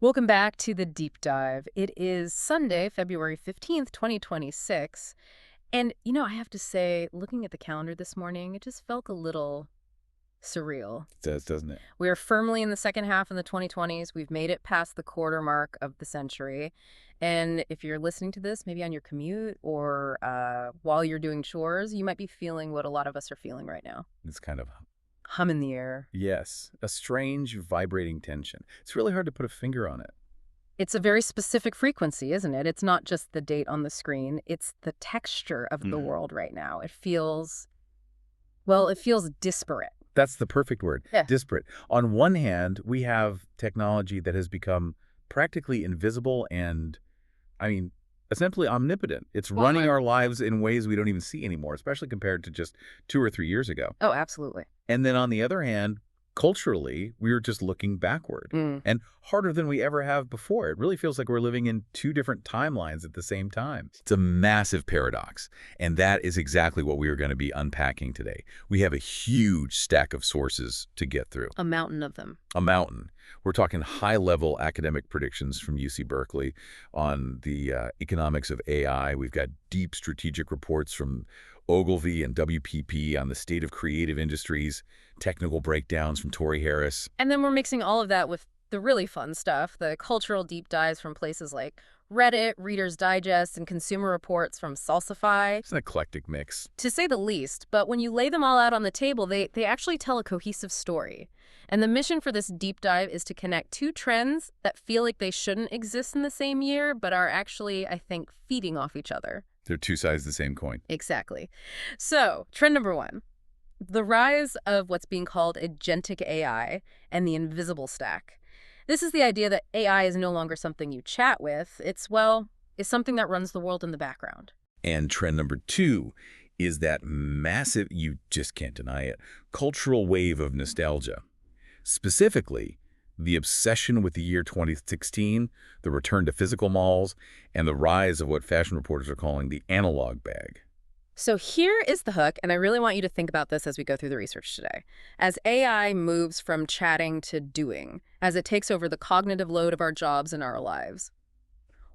Welcome back to the deep dive. It is Sunday, February 15th, 2026. And, I have to say, looking at the calendar this morning, it just felt a little surreal. It does, doesn't it? We are firmly in the second half of the 2020s. We've made it past the quarter mark of the century. And if you're listening to this, maybe on your commute or while you're doing chores, you might be feeling what a lot of us are feeling right now. It's kind of, Hum in the air. yes, a strange vibrating tension. It's really hard to put a finger on it. It's a very specific frequency, isn't it? It's not just the date on the screen. It's the texture of the world right now. It feels disparate. That's the perfect word, Yeah. disparate. On one hand, we have technology that has become practically invisible and, essentially omnipotent. It's running our lives in ways we don't even see anymore, especially compared to just 2 or 3 years ago. Oh, absolutely. And then on the other hand, culturally, we are just looking backward and harder than we ever have before. It really feels like we're living in two different timelines at the same time. It's a massive paradox, and that is exactly what we are going to be unpacking today. We have a huge stack of sources to get through. A mountain of them. A mountain. We're talking high-level academic predictions from UC Berkeley on the economics of AI. We've got deep strategic reports from Ogilvy and WPP on the state of creative industries, technical breakdowns from Tori Harris. And then we're mixing all of that with the really fun stuff, the cultural deep dives from places like Reddit, Reader's Digest, and consumer reports from Salsify. It's an eclectic mix. To say the least, but when you lay them all out on the table, they actually tell a cohesive story. And the mission for this deep dive is to connect two trends that feel like they shouldn't exist in the same year, but are actually, I think, feeding off each other. They're two sides of the same coin. Exactly. So, trend number one, the rise of what's being called agentic AI and the invisible stack. This is the idea that AI is no longer something you chat with. It's something that runs the world in the background. And trend number two is that massive, you just can't deny it, cultural wave of nostalgia. Specifically, the obsession with the year 2016, the return to physical malls, and the rise of what fashion reporters are calling the analog bag. So here is the hook, and I really want you to think about this as we go through the research today. As AI moves from chatting to doing, as it takes over the cognitive load of our jobs and our lives,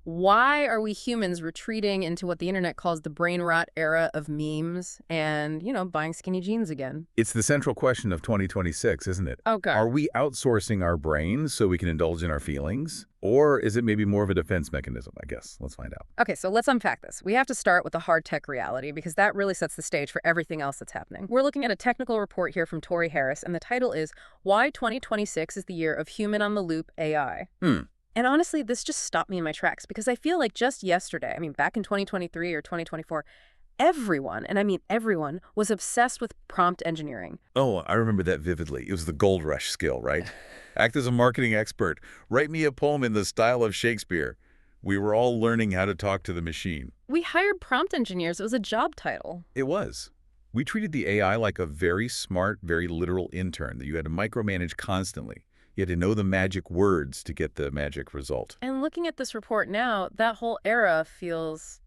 why are we humans retreating into what the internet calls the brain rot era of memes and, buying skinny jeans again? It's the central question of 2026, isn't it? Oh, God. Are we outsourcing our brains so we can indulge in our feelings? Or is it maybe more of a defense mechanism, I guess? Let's find out. Okay, so let's unpack this. We have to start with the hard tech reality because that really sets the stage for everything else that's happening. We're looking at a technical report here from Tori Harris, and the title is Why 2026 is the Year of Human-on-the-Loop AI. And honestly, this just stopped me in my tracks because I feel like just yesterday, back in 2023 or 2024, everyone, and I mean everyone, was obsessed with prompt engineering. Oh, I remember that vividly. It was the gold rush skill, right? Act as a marketing expert. Write me a poem in the style of Shakespeare. We were all learning how to talk to the machine. We hired prompt engineers. It was a job title. It was. We treated the AI like a very smart, very literal intern that you had to micromanage constantly. You had to know the magic words to get the magic result. And looking at this report now, that whole era feels,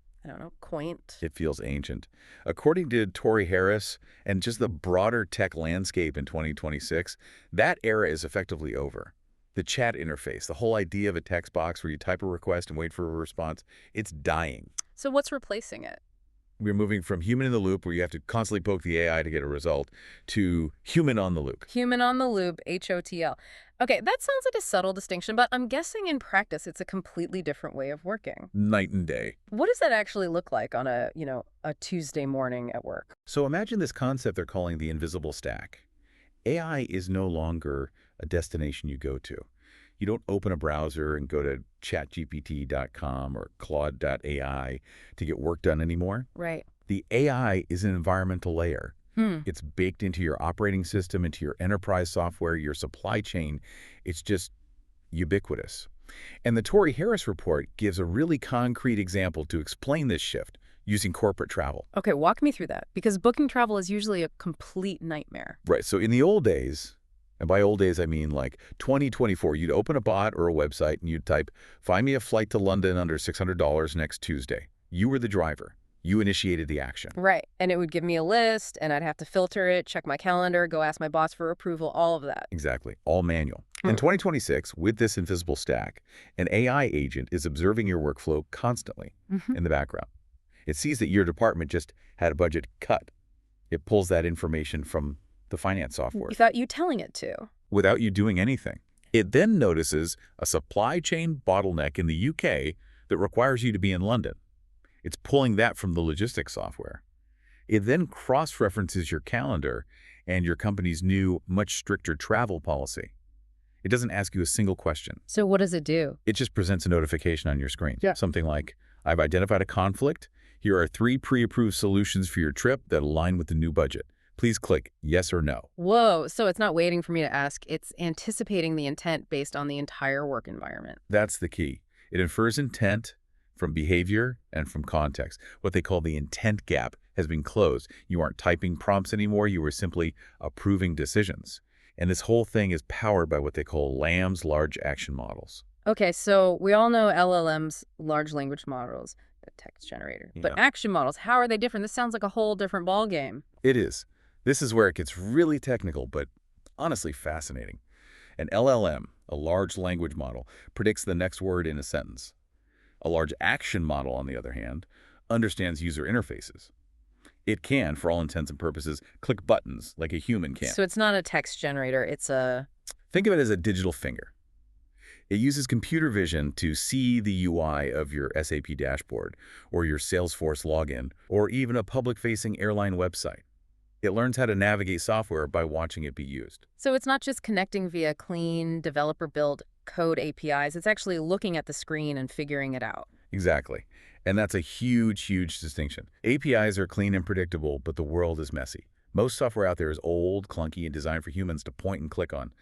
quaint. It feels ancient. According to Tori Harris and just the broader tech landscape in 2026, that era is effectively over. The chat interface, the whole idea of a text box where you type a request and wait for a response, it's dying. So what's replacing it? We're moving from human in the loop, where you have to constantly poke the AI to get a result, to human on the loop. Human on the loop, HOTL. Okay, that sounds like a subtle distinction, but I'm guessing in practice it's a completely different way of working. Night and day. What does that actually look like on a Tuesday morning at work? So imagine this concept they're calling the invisible stack. AI is no longer a destination you go to. You don't open a browser and go to chatgpt.com or claude.ai to get work done anymore. Right. The AI is an environmental layer. It's baked into your operating system, into your enterprise software, your supply chain. It's just ubiquitous. And the Tori Harris report gives a really concrete example to explain this shift using corporate travel. Okay, walk me through that, because booking travel is usually a complete nightmare. Right. So in the old days, and by old days I mean like 2024, you'd open a bot or a website and you'd type, find me a flight to London under $600 next Tuesday. You were the driver. You initiated the action. Right. And it would give me a list, and I'd have to filter it, check my calendar, go ask my boss for approval, all of that. Exactly. All manual. In 2026, with this invisible stack, an AI agent is observing your workflow constantly Hmm. in the background. It sees that your department just had a budget cut. It pulls that information from the finance software Without you telling it to. without you doing anything. It then notices a supply chain bottleneck in the UK that requires you to be in London. It's pulling that from the logistics software. It then cross-references your calendar and your company's new, much stricter travel policy. It doesn't ask you a single question. So what does it do? It just presents a notification on your screen. Yeah. Something like, I've identified a conflict. Here are 3 pre-approved solutions for your trip that align with the new budget. Please click yes or no. Whoa, so it's not waiting for me to ask, it's anticipating the intent based on the entire work environment. That's the key. It infers intent from behavior and from context. What they call the intent gap has been closed. You aren't typing prompts anymore. You are simply approving decisions. And this whole thing is powered by what they call LAM's large action models. Okay, so we all know LLMs, large language models, the text generator. But Yeah. action models, how are they different? This sounds like a whole different ballgame. It is. This is where it gets really technical, but honestly fascinating. An LLM, a large language model, predicts the next word in a sentence. A large action model, on the other hand, understands user interfaces. It can, for all intents and purposes, click buttons like a human can. So it's not a text generator, it's a... Think of it as a digital finger. It uses computer vision to see the UI of your SAP dashboard, or your Salesforce login, or even a public-facing airline website. It learns how to navigate software by watching it be used. So it's not just connecting via clean, developer-built code APIs, it's actually looking at the screen and figuring it out. Exactly. And that's a huge, huge distinction. APIs are clean and predictable, but the world is messy. Most software out there is old, clunky, and designed for humans to point and click on.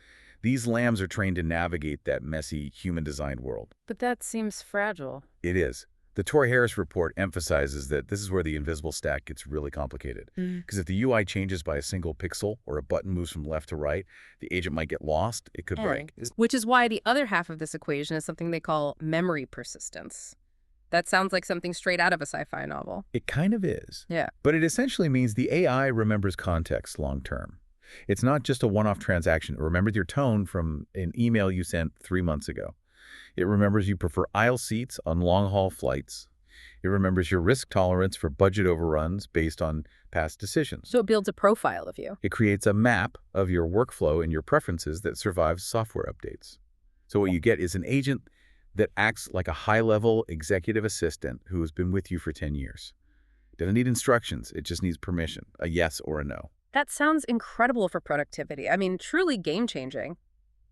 These lambs are trained to navigate that messy, human-designed world. But that seems fragile. It is. The Tori Harris report emphasizes that this is where the invisible stack gets really complicated. Because if the UI changes by a single pixel or a button moves from left to right, the agent might get lost. It could break. Which is why the other half of this equation is something they call memory persistence. That sounds like something straight out of a sci-fi novel. It kind of is. Yeah. But it essentially means the AI remembers context long term. It's not just a one-off transaction. It remembers your tone from an email you sent 3 months ago. It remembers you prefer aisle seats on long-haul flights. It remembers your risk tolerance for budget overruns based on past decisions. So it builds a profile of you. It creates a map of your workflow and your preferences that survives software updates. So what you get is an agent that acts like a high-level executive assistant who has been with you for 10 years. It doesn't need instructions. It just needs permission, a yes or a no. That sounds incredible for productivity. I mean, truly game-changing.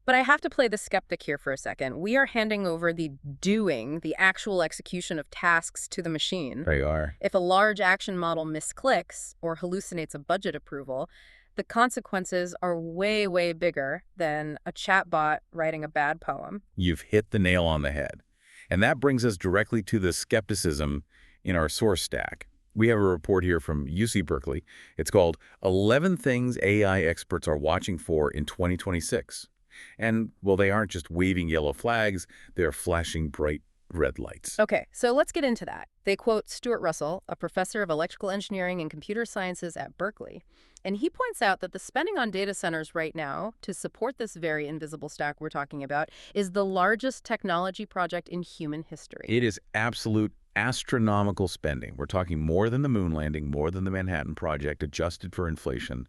But I have to play the skeptic here for a second. We are handing over the doing, the actual execution of tasks to the machine. There you are. If a large action model misclicks or hallucinates a budget approval, the consequences are way, way bigger than a chatbot writing a bad poem. You've hit the nail on the head. And that brings us directly to the skepticism in our source stack. We have a report here from UC Berkeley. It's called 11 Things AI Experts Are Watching For in 2026. And, well, they aren't just waving yellow flags, they're flashing bright red lights. Okay, so let's get into that. They quote Stuart Russell, a professor of electrical engineering and computer sciences at Berkeley, and he points out that the spending on data centers right now to support this very invisible stack we're talking about is the largest technology project in human history. It is absolute astronomical spending. We're talking more than the moon landing, more than the Manhattan Project, adjusted for inflation.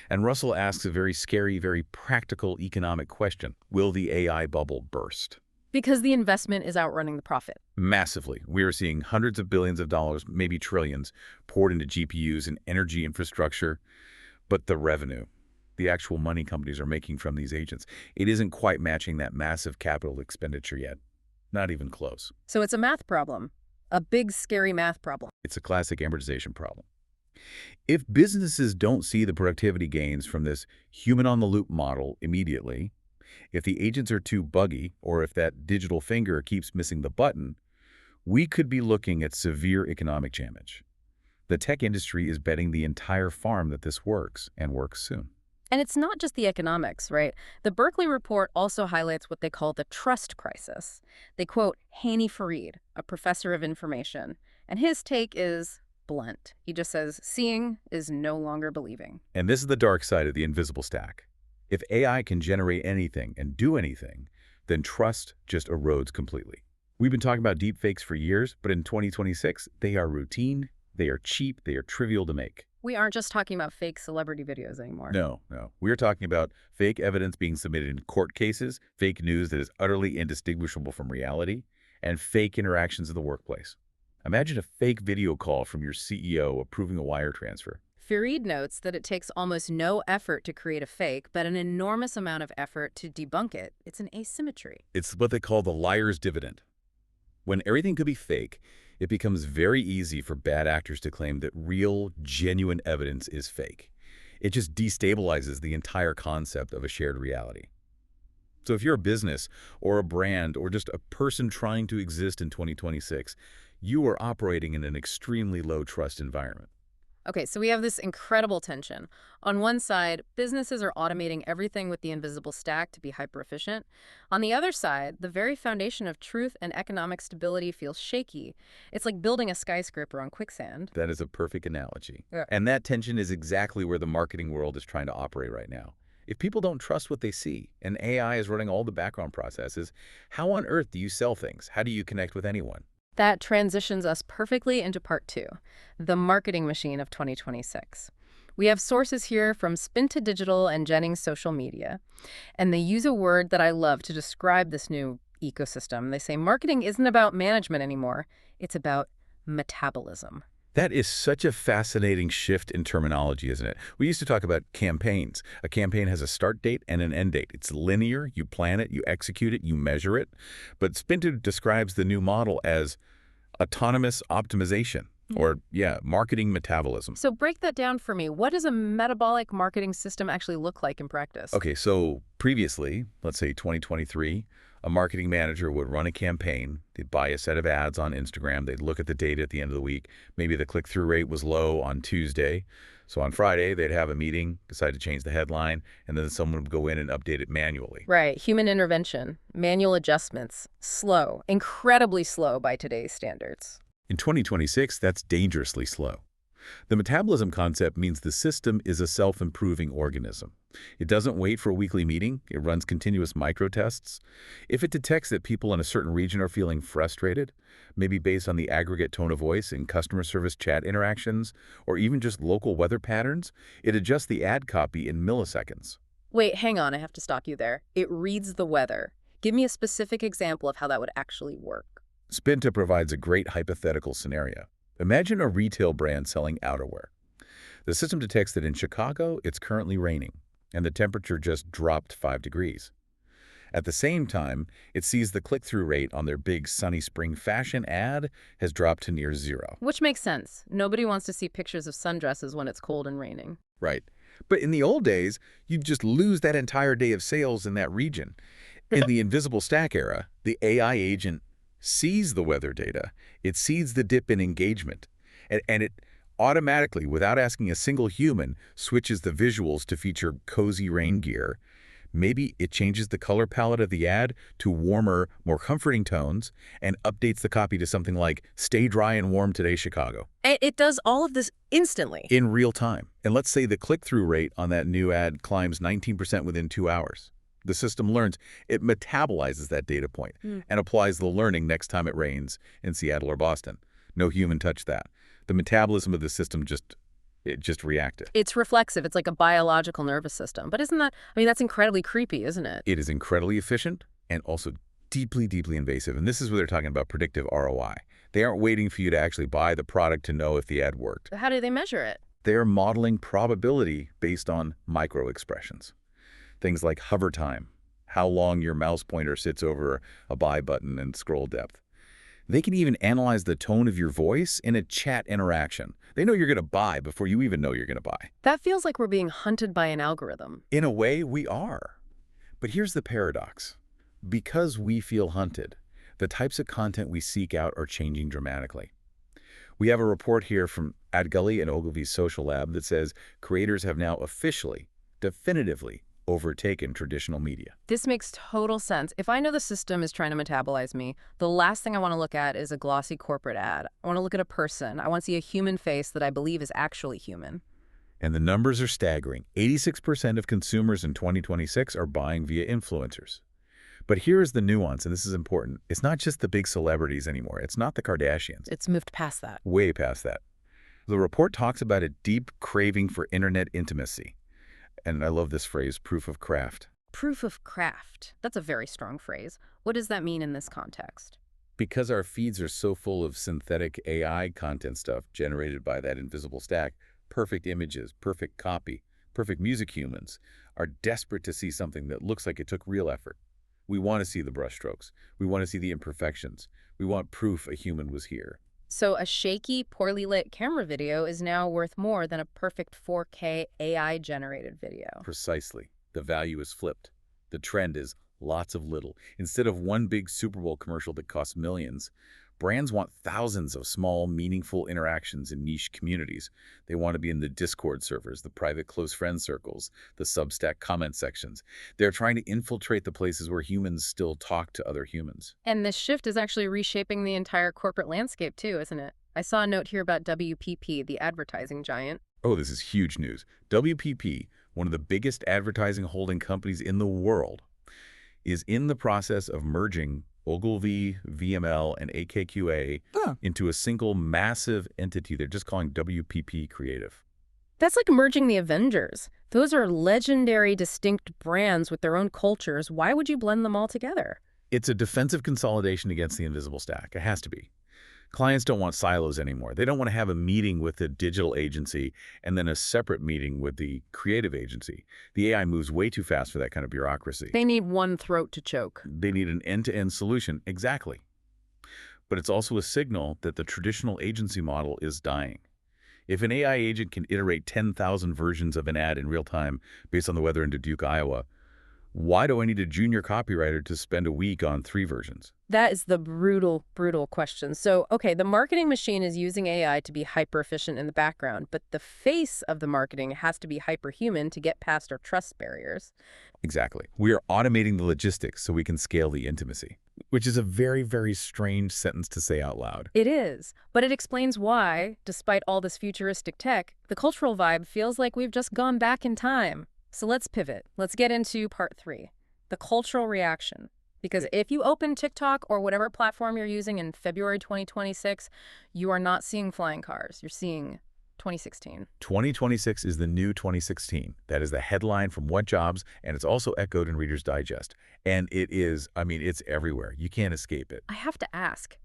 And Russell asks a very scary, very practical economic question. Will the AI bubble burst? Because the investment is outrunning the profit. Massively. We are seeing hundreds of billions of dollars, maybe trillions, poured into GPUs and energy infrastructure. But the revenue, the actual money companies are making from these agents, it isn't quite matching that massive capital expenditure yet. Not even close. So it's a math problem. A big, scary math problem. It's a classic amortization problem. If businesses don't see the productivity gains from this human-on-the-loop model immediately, if the agents are too buggy, or if that digital finger keeps missing the button, we could be looking at severe economic damage. The tech industry is betting the entire farm that this works, and works soon. And it's not just the economics, right? The Berkeley report also highlights what they call the trust crisis. They quote Haney Farid, a professor of information, and his take is blunt. He just says, seeing is no longer believing. And this is the dark side of the invisible stack. If AI can generate anything and do anything, then trust just erodes completely. We've been talking about deepfakes for years, but in 2026, they are routine, they are cheap, they are trivial to make. We aren't just talking about fake celebrity videos anymore. No, no. We're talking about fake evidence being submitted in court cases, fake news that is utterly indistinguishable from reality, and fake interactions in the workplace. Imagine a fake video call from your CEO approving a wire transfer. Fareed notes that it takes almost no effort to create a fake, but an enormous amount of effort to debunk it. It's an asymmetry. It's what they call the liar's dividend. When everything could be fake, it becomes very easy for bad actors to claim that real, genuine evidence is fake. It just destabilizes the entire concept of a shared reality. So if you're a business or a brand or just a person trying to exist in 2026, you are operating in an extremely low trust environment. Okay, so we have this incredible tension. On one side, businesses are automating everything with the invisible stack to be hyper-efficient. On the other side, the very foundation of truth and economic stability feels shaky. It's like building a skyscraper on quicksand. That is a perfect analogy. Yeah. And that tension is exactly where the marketing world is trying to operate right now. If people don't trust what they see, and AI is running all the background processes, how on earth do you sell things? How do you connect with anyone? That transitions us perfectly into part two, the marketing machine of 2026. We have sources here from Spin to Digital and Jennings Social Media, and they use a word that I love to describe this new ecosystem. They say marketing isn't about management anymore, it's about metabolism. That is such a fascinating shift in terminology, isn't it? We used to talk about campaigns. A campaign has a start date and an end date. It's linear. You plan it, you execute it, you measure it. But Spinto describes the new model as autonomous optimization, or, marketing metabolism. So break that down for me. What does a metabolic marketing system actually look like in practice? Okay, so previously, let's say 2023, a marketing manager would run a campaign. They'd buy a set of ads on Instagram. They'd look at the data at the end of the week. Maybe the click-through rate was low on Tuesday. So on Friday, they'd have a meeting, decide to change the headline, and then someone would go in and update it manually. Right. Human intervention, manual adjustments, slow, incredibly slow by today's standards. In 2026, that's dangerously slow. The metabolism concept means the system is a self-improving organism. It doesn't wait for a weekly meeting. It runs continuous microtests. If it detects that people in a certain region are feeling frustrated, maybe based on the aggregate tone of voice in customer service chat interactions, or even just local weather patterns, it adjusts the ad copy in milliseconds. Wait, hang on. I have to stop you there. It reads the weather. Give me a specific example of how that would actually work. Spinta provides a great hypothetical scenario. Imagine a retail brand selling outerwear. The system detects that in Chicago, it's currently raining, and the temperature just dropped 5 degrees. At the same time, it sees the click-through rate on their big sunny spring fashion ad has dropped to near zero. Which makes sense. Nobody wants to see pictures of sundresses when it's cold and raining. Right. But in the old days, you'd just lose that entire day of sales in that region. In the invisible stack era, the AI agent sees the weather data, it sees the dip in engagement, and it automatically, without asking a single human, switches the visuals to feature cozy rain gear. Maybe it changes the color palette of the ad to warmer, more comforting tones and updates the copy to something like, "Stay dry and warm today, Chicago." And it does all of this instantly. In real time. And let's say the click-through rate on that new ad climbs 19% within 2 hours. The system learns, it metabolizes that data point and applies the learning next time it rains in Seattle or Boston. No human touched that. The metabolism of the system just reacted. It's reflexive. It's like a biological nervous system. But isn't that, that's incredibly creepy, isn't it? It is incredibly efficient and also deeply, deeply invasive. And this is where they're talking about predictive ROI. They aren't waiting for you to actually buy the product to know if the ad worked. How do they measure it? They're modeling probability based on micro-expressions. Things like hover time, how long your mouse pointer sits over a buy button, and scroll depth. They can even analyze the tone of your voice in a chat interaction. They know you're going to buy before you even know you're going to buy. That feels like we're being hunted by an algorithm. In a way, we are. But here's the paradox. Because we feel hunted, the types of content we seek out are changing dramatically. We have a report here from Adgully and Ogilvy's Social Lab that says creators have now officially, definitively, overtaken traditional media. This makes total sense. If I know the system is trying to metabolize me, the last thing I want to look at is a glossy corporate ad. I want to look at a person. I want to see a human face that I believe is actually human. And the numbers are staggering. 86% of consumers in 2026 are buying via influencers. But here is the nuance, and this is important. It's not just the big celebrities anymore. It's not the Kardashians. It's moved past that. Way past that. The report talks about a deep craving for internet intimacy. And I love this phrase, proof of craft. Proof of craft. That's a very strong phrase. What does that mean in this context? Because our feeds are so full of synthetic AI content stuff generated by that invisible stack, perfect images, perfect copy, perfect music, humans are desperate to see something that looks like it took real effort. We want to see the brushstrokes. We want to see the imperfections. We want proof a human was here. So a shaky, poorly lit camera video is now worth more than a perfect 4K AI-generated video. Precisely. The value is flipped. The trend is lots of little. Instead of one big Super Bowl commercial that costs millions, brands want thousands of small, meaningful interactions in niche communities. They want to be in the Discord servers, the private close friend circles, the Substack comment sections. They're trying to infiltrate the places where humans still talk to other humans. And this shift is actually reshaping the entire corporate landscape too, isn't it? I saw a note here about WPP, the advertising giant. Oh, this is huge news. WPP, one of the biggest advertising holding companies in the world, is in the process of merging Ogilvy, VML, and AKQA into a single massive entity they're just calling WPP Creative. That's like merging the Avengers. Those are legendary, distinct brands with their own cultures. Why would you blend them all together? It's a defensive consolidation against the invisible stack. It has to be. Clients don't want silos anymore. They don't want to have a meeting with the digital agency and then a separate meeting with the creative agency. The AI moves way too fast for that kind of bureaucracy. They need one throat to choke. They need an end-to-end solution. Exactly. But it's also a signal that the traditional agency model is dying. If an AI agent can iterate 10,000 versions of an ad in real time based on the weather in Dubuque, Iowa, why do I need a junior copywriter to spend a week on 3 versions? That is the brutal, brutal question. So, okay, the marketing machine is using AI to be hyper-efficient in the background, but the face of the marketing has to be hyperhuman to get past our trust barriers. Exactly. We are automating the logistics so we can scale the intimacy, which is a very, very strange sentence to say out loud. It is, but it explains why, despite all this futuristic tech, the cultural vibe feels like we've just gone back in time. So let's pivot. Let's get into part 3, the cultural reaction. Because if you open TikTok or whatever platform you're using in February 2026, you are not seeing flying cars. You're seeing 2016. 2026 is the new 2016. That is the headline from What Jobs, and it's also echoed in Reader's Digest. And it is, I mean, it's everywhere. You can't escape it. I have to ask,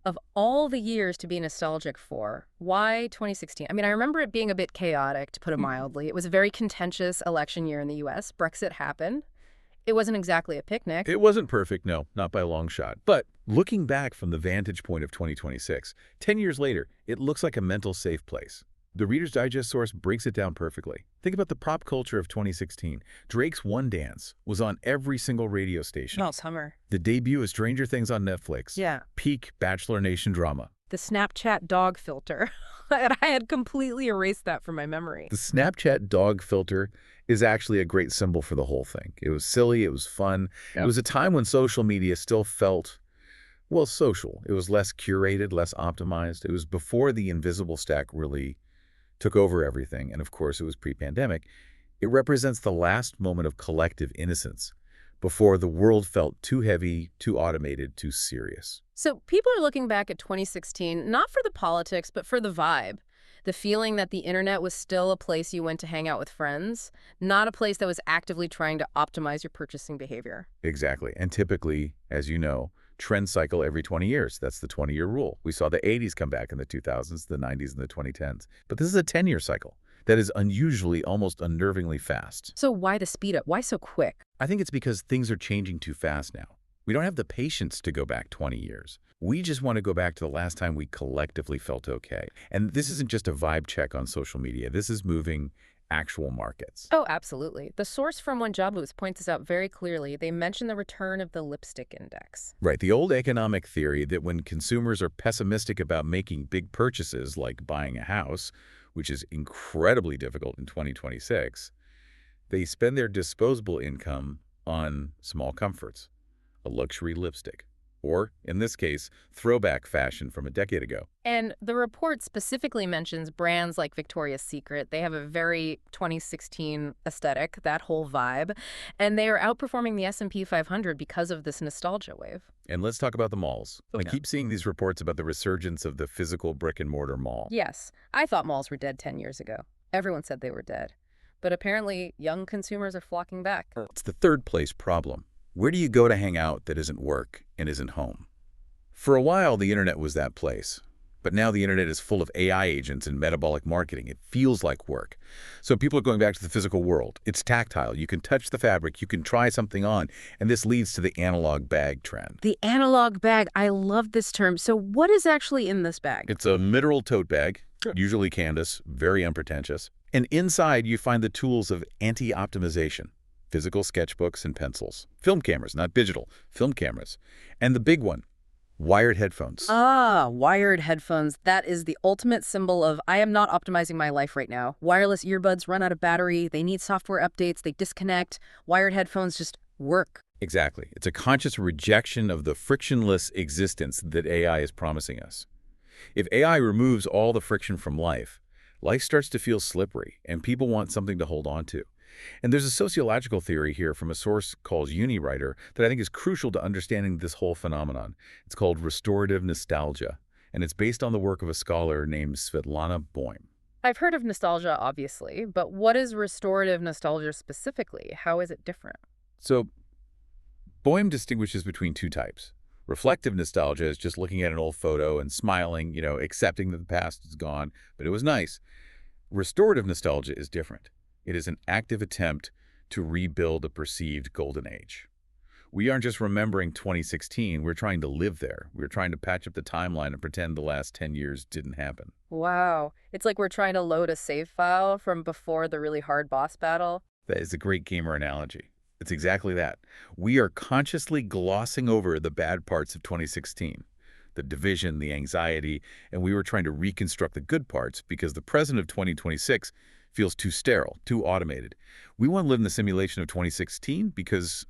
of all the years to be nostalgic for, why 2016? I mean, I remember it being a bit chaotic, to put it mildly. It was a very contentious election year in the U.S. Brexit happened. It wasn't exactly a picnic. It wasn't perfect, no, not by a long shot. But looking back from the vantage point of 2026, 10 years later, it looks like a mental safe place. The Reader's Digest source breaks it down perfectly. Think about the pop culture of 2016. Drake's One Dance was on every single radio station. Oh, summer. The debut of Stranger Things on Netflix. Yeah. Peak Bachelor Nation drama. The Snapchat dog filter. And I had completely erased that from my memory. The Snapchat dog filter is actually a great symbol for the whole thing. It was silly, it was fun. Yep. It was a time when social media still felt, well, social. It was less curated, less optimized. It was before the invisible stack really took over everything. And of course, it was pre-pandemic. It represents the last moment of collective innocence before the world felt too heavy, too automated, too serious. So people are looking back at 2016, not for the politics, but for the vibe. The feeling that the internet was still a place you went to hang out with friends, not a place that was actively trying to optimize your purchasing behavior. Exactly. And typically, as you know, trends cycle every 20 years. That's the 20-year rule. We saw the 80s come back in the 2000s, the 90s, and the 2010s. But this is a 10-year cycle that is unusually, almost unnervingly fast. So why the speed up? Why so quick? I think it's because things are changing too fast now. We don't have the patience to go back 20 years. We just want to go back to the last time we collectively felt okay. And this isn't just a vibe check on social media. This is moving actual markets. Oh, absolutely. The source from One Job points this out very clearly. They mention the return of the lipstick index. Right. The old economic theory that when consumers are pessimistic about making big purchases like buying a house, which is incredibly difficult in 2026, they spend their disposable income on small comforts, a luxury lipstick, or, in this case, throwback fashion from a decade ago. And the report specifically mentions brands like Victoria's Secret. They have a very 2016 aesthetic, that whole vibe, and they are outperforming the S&P 500 because of this nostalgia wave. And let's talk about the malls. I Okay. keep seeing these reports about the resurgence of the physical brick-and-mortar mall. Yes, I thought malls were dead 10 years ago. Everyone said they were dead. But apparently, young consumers are flocking back. It's the third place problem. Where do you go to hang out that isn't work and isn't home? For a while, the internet was that place. But now the internet is full of AI agents and metabolic marketing. It feels like work. So people are going back to the physical world. It's tactile. You can touch the fabric. You can try something on. And this leads to the analog bag trend. The analog bag, I love this term. So what is actually in this bag? It's a mineral tote bag, usually canvas, very unpretentious. And inside, you find the tools of anti-optimization, physical sketchbooks and pencils, film cameras, not digital, film cameras. And the big one, wired headphones. Ah, wired headphones. That is the ultimate symbol of I am not optimizing my life right now. Wireless earbuds run out of battery. They need software updates. They disconnect. Wired headphones just work. Exactly. It's a conscious rejection of the frictionless existence that AI is promising us. If AI removes all the friction from life starts to feel slippery, and people want something to hold on to. And there's a sociological theory here from a source called Uniwriter that I think is crucial to understanding this whole phenomenon. It's called restorative nostalgia, and it's based on the work of a scholar named Svetlana Boym. I've heard of nostalgia, obviously, but what is restorative nostalgia specifically? How is it different? So Boym distinguishes between two types. Reflective nostalgia is just looking at an old photo and smiling, accepting that the past is gone, but it was nice. Restorative nostalgia is different. It is an active attempt to rebuild a perceived golden age. We aren't just remembering 2016, we're trying to live there. We're trying to patch up the timeline and pretend the last 10 years didn't happen. Wow. It's like we're trying to load a save file from before the really hard boss battle. That is a great gamer analogy. It's exactly that. We are consciously glossing over the bad parts of 2016, the division, the anxiety, and we were trying to reconstruct the good parts because the present of 2026 feels too sterile, too automated. We want to live in the simulation of 2016 because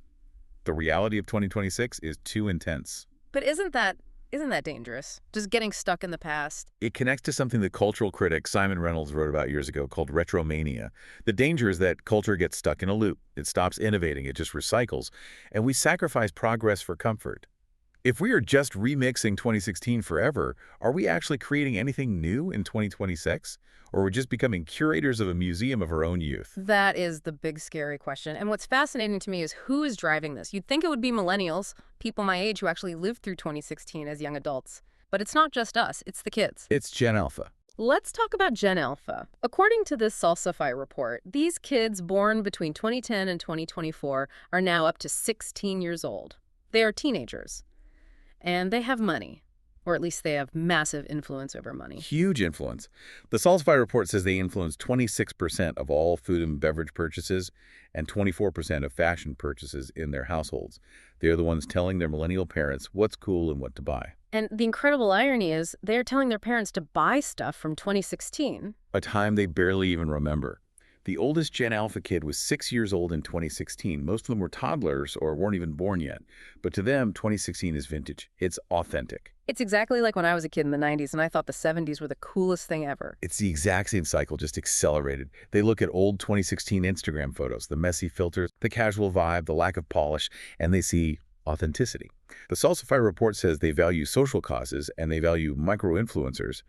the reality of 2026 is too intense. But isn't that dangerous? Just getting stuck in the past. It connects to something the cultural critic Simon Reynolds wrote about years ago called retromania. The danger is that culture gets stuck in a loop. It stops innovating, it just recycles, and we sacrifice progress for comfort. If we are just remixing 2016 forever, are we actually creating anything new in 2026? Or are we just becoming curators of a museum of our own youth? That is the big scary question. And what's fascinating to me is who is driving this. You'd think it would be millennials, people my age who actually lived through 2016 as young adults. But it's not just us, it's the kids. It's Gen Alpha. Let's talk about Gen Alpha. According to this Salsify report, these kids born between 2010 and 2024 are now up to 16 years old. They are teenagers. And they have money. Or at least they have massive influence over money. Huge influence. The Salsify report says they influence 26% of all food and beverage purchases and 24% of fashion purchases in their households. They're the ones telling their millennial parents what's cool and what to buy. And the incredible irony is they're telling their parents to buy stuff from 2016. A time they barely even remember. The oldest Gen Alpha kid was 6 years old in 2016. Most of them were toddlers or weren't even born yet. But to them, 2016 is vintage. It's authentic. It's exactly like when I was a kid in the 90s and I thought the 70s were the coolest thing ever. It's the exact same cycle, just accelerated. They look at old 2016 Instagram photos, the messy filters, the casual vibe, the lack of polish, and they see authenticity. The Salsify report says they value social causes and they value micro-influencers,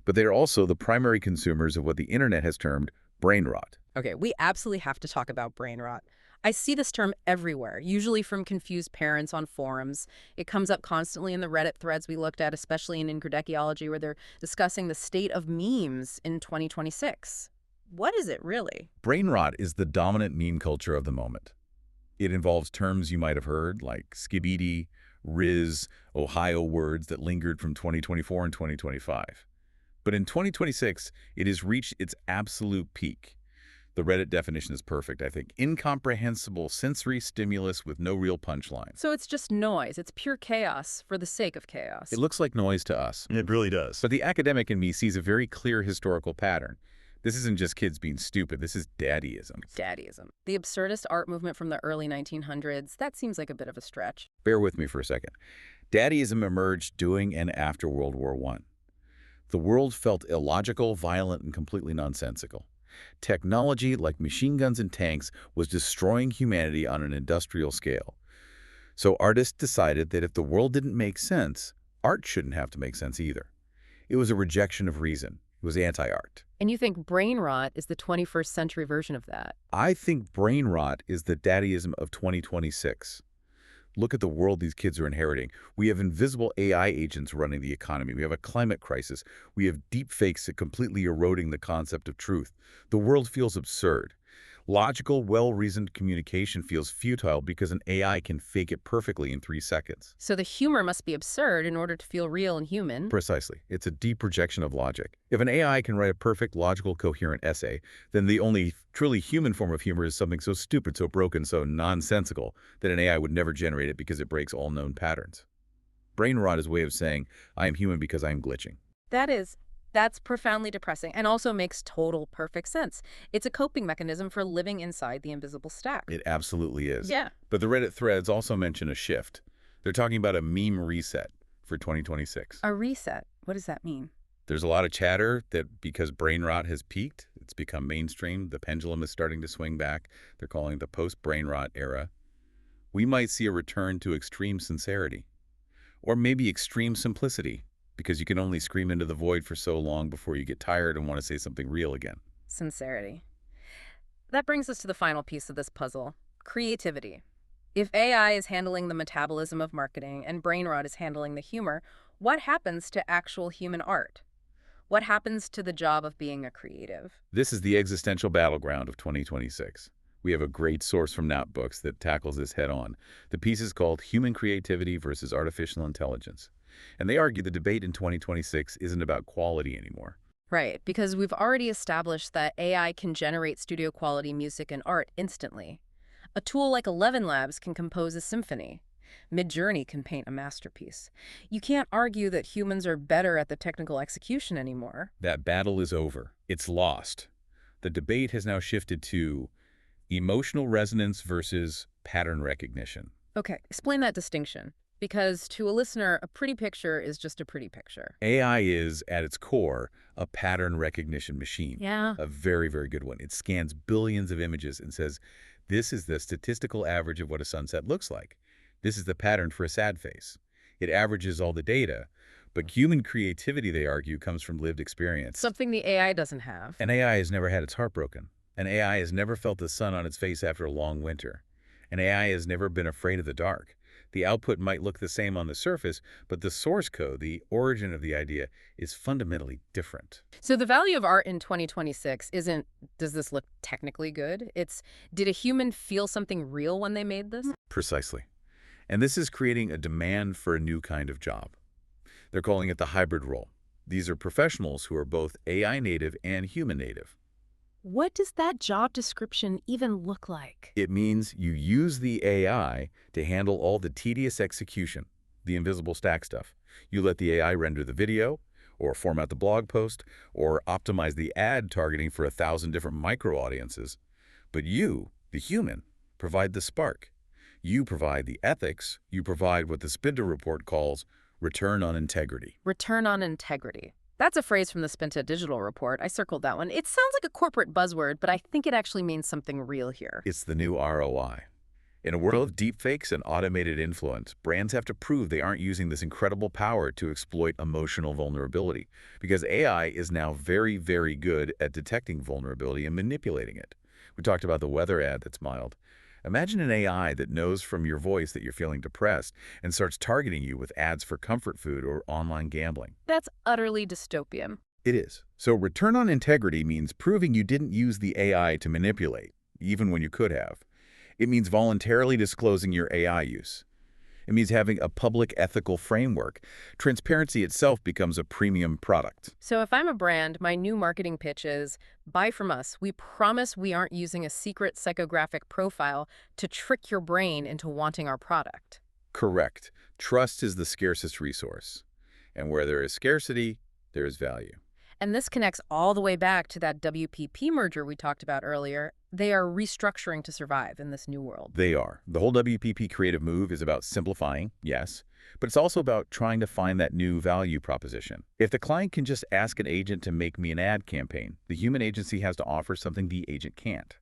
but they are also the primary consumers of what the internet has termed brain rot. Okay, we absolutely have to talk about brain rot. I see this term everywhere, usually from confused parents on forums. It comes up constantly in the Reddit threads we looked at, especially in Incredechiology, where they're discussing the state of memes in 2026. What is it really? Brain rot is the dominant meme culture of the moment. It involves terms you might have heard, like skibidi, Riz, Ohio words that lingered from 2024 and 2025. But in 2026, it has reached its absolute peak. The Reddit definition is perfect, I think. Incomprehensible sensory stimulus with no real punchline. So it's just noise. It's pure chaos for the sake of chaos. It looks like noise to us. It really does. But the academic in me sees a very clear historical pattern. This isn't just kids being stupid. This is daddyism. Daddyism. The absurdist art movement from the early 1900s, that seems like a bit of a stretch. Bear with me for a second. Daddyism emerged during and after World War I. The world felt illogical, violent, and completely nonsensical. Technology, like machine guns and tanks, was destroying humanity on an industrial scale. So artists decided that if the world didn't make sense, art shouldn't have to make sense either. It was a rejection of reason. It was anti-art. And you think brain rot is the 21st century version of that? I think brain rot is the daddyism of 2026. Look at the world these kids are inheriting. We have invisible AI agents running the economy. We have a climate crisis. We have deep fakes that completely eroding the concept of truth. The world feels absurd. Logical, well-reasoned communication feels futile because an AI can fake it perfectly in 3 seconds. So the humor must be absurd in order to feel real and human. Precisely. It's a deep rejection of logic. If an AI can write a perfect, logical, coherent essay, then the only truly human form of humor is something so stupid, so broken, so nonsensical that an AI would never generate it because it breaks all known patterns. Brain rot is a way of saying, I am human because I am glitching. That's profoundly depressing and also makes total perfect sense. It's a coping mechanism for living inside the invisible stack. It absolutely is. Yeah. But the Reddit threads also mention a shift. They're talking about a meme reset for 2026. A reset. What does that mean? There's a lot of chatter that because brain rot has peaked, it's become mainstream, the pendulum is starting to swing back. They're calling it the post-brain rot era. We might see a return to extreme sincerity. Or maybe extreme simplicity, because you can only scream into the void for so long before you get tired and want to say something real again. Sincerity. That brings us to the final piece of this puzzle, creativity. If AI is handling the metabolism of marketing and brain rot is handling the humor, what happens to actual human art? What happens to the job of being a creative? This is the existential battleground of 2026. We have a great source from Notebooks that tackles this head-on. The piece is called Human Creativity versus Artificial Intelligence. And they argue the debate in 2026 isn't about quality anymore. Right, because we've already established that AI can generate studio-quality music and art instantly. A tool like 11 Labs can compose a symphony. Midjourney can paint a masterpiece. You can't argue that humans are better at the technical execution anymore. That battle is over. It's lost. The debate has now shifted to emotional resonance versus pattern recognition. Okay, explain that distinction. Because to a listener, a pretty picture is just a pretty picture. AI is, at its core, a pattern recognition machine. Yeah. A very, very good one. It scans billions of images and says, this is the statistical average of what a sunset looks like. This is the pattern for a sad face. It averages all the data, but human creativity, they argue, comes from lived experience. Something the AI doesn't have. An AI has never had its heart broken. An AI has never felt the sun on its face after a long winter. An AI has never been afraid of the dark. The output might look the same on the surface, but the source code, the origin of the idea, is fundamentally different. So the value of art in 2026 isn't, does this look technically good? It's, did a human feel something real when they made this? Precisely. And this is creating a demand for a new kind of job. They're calling it the hybrid role. These are professionals who are both AI native and human native. What does that job description even look like? It means you use the AI to handle all the tedious execution, the invisible stack stuff. You let the AI render the video, or format the blog post, or optimize the ad targeting for 1,000 different micro-audiences. But you, the human, provide the spark. You provide the ethics. You provide what the Spinta report calls return on integrity. Return on integrity. That's a phrase from the Spinta Digital Report. I circled that one. It sounds like a corporate buzzword, but I think it actually means something real here. It's the new ROI. In a world of deepfakes and automated influence, brands have to prove they aren't using this incredible power to exploit emotional vulnerability, because AI is now very, very good at detecting vulnerability and manipulating it. We talked about the weather ad that's mild. Imagine an AI that knows from your voice that you're feeling depressed and starts targeting you with ads for comfort food or online gambling. That's utterly dystopian. It is. So return on integrity means proving you didn't use the AI to manipulate, even when you could have. It means voluntarily disclosing your AI use. It means having a public ethical framework. Transparency itself becomes a premium product. So if I'm a brand, my new marketing pitch is, buy from us. We promise we aren't using a secret psychographic profile to trick your brain into wanting our product. Correct. Trust is the scarcest resource. And where there is scarcity, there is value. And this connects all the way back to that WPP merger we talked about earlier. They are restructuring to survive in this new world. They are. The whole WPP creative move is about simplifying, yes, But it's also about trying to find that new value proposition. If the client can just ask an agent to make me an ad campaign, the human agency has to offer something the agent can't.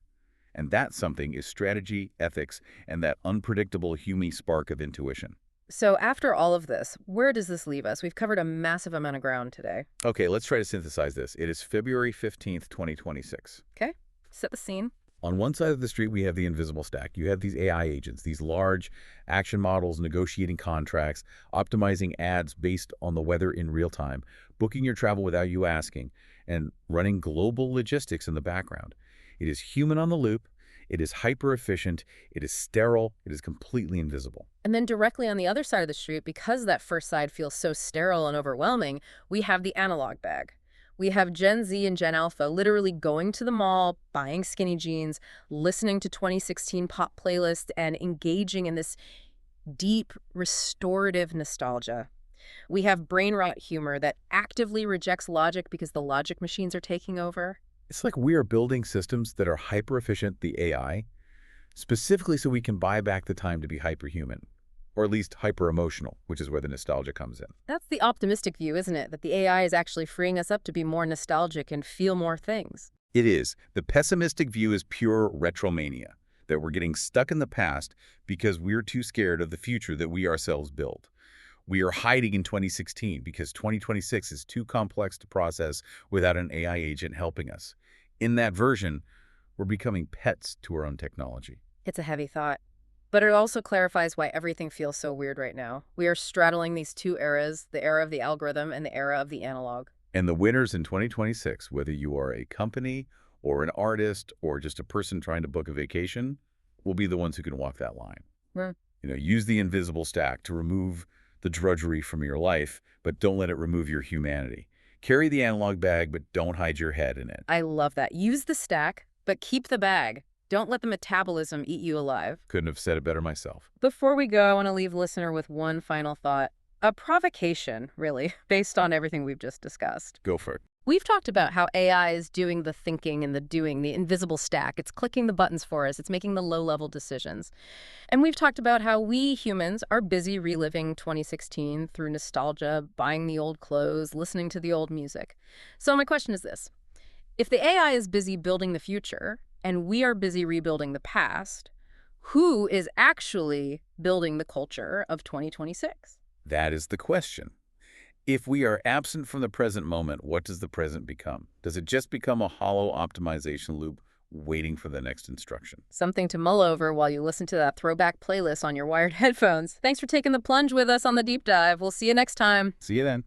And that something is strategy, ethics, and that unpredictable human spark of intuition. So after all of this, where does this leave us? We've covered a massive amount of ground today. Okay, let's try to synthesize this. It is February 15th, 2026. Okay, set the scene. On one side of the street, we have the invisible stack. You have these AI agents, these large action models negotiating contracts, optimizing ads based on the weather in real time, booking your travel without you asking, and running global logistics in the background. It is human on the loop. It is hyper-efficient. It is sterile. It is completely invisible. And then directly on the other side of the street, because that first side feels so sterile and overwhelming, we have the analog bag. We have Gen Z and Gen Alpha literally going to the mall, buying skinny jeans, listening to 2016 pop playlists, and engaging in this deep, restorative nostalgia. We have brain rot humor that actively rejects logic because the logic machines are taking over. It's like we are building systems that are hyper-efficient, the AI, specifically so we can buy back the time to be hyperhuman, or at least hyper-emotional, which is where the nostalgia comes in. That's the optimistic view, isn't it? That the AI is actually freeing us up to be more nostalgic and feel more things. It is. The pessimistic view is pure retromania, that we're getting stuck in the past because we're too scared of the future that we ourselves build. We are hiding in 2016 because 2026 is too complex to process without an AI agent helping us. In that version, we're becoming pets to our own technology. It's a heavy thought. But it also clarifies why everything feels so weird right now. We are straddling these two eras, the era of the algorithm and the era of the analog. And the winners in 2026, whether you are a company or an artist or just a person trying to book a vacation, will be the ones who can walk that line. Hmm. Use the invisible stack to remove the drudgery from your life, but don't let it remove your humanity. Carry the analog bag, but don't hide your head in it. I love that. Use the stack, but keep the bag. Don't let the metabolism eat you alive. Couldn't have said it better myself. Before we go, I want to leave listener with one final thought. A provocation, really, based on everything we've just discussed. Go for it. We've talked about how AI is doing the thinking and the doing, the invisible stack. It's clicking the buttons for us. It's making the low-level decisions. And we've talked about how we humans are busy reliving 2016 through nostalgia, buying the old clothes, listening to the old music. So my question is this. If the AI is busy building the future and we are busy rebuilding the past, who is actually building the culture of 2026? That is the question. If we are absent from the present moment, what does the present become? Does it just become a hollow optimization loop waiting for the next instruction? Something to mull over while you listen to that throwback playlist on your wired headphones. Thanks for taking the plunge with us on the deep dive. We'll see you next time. See you then.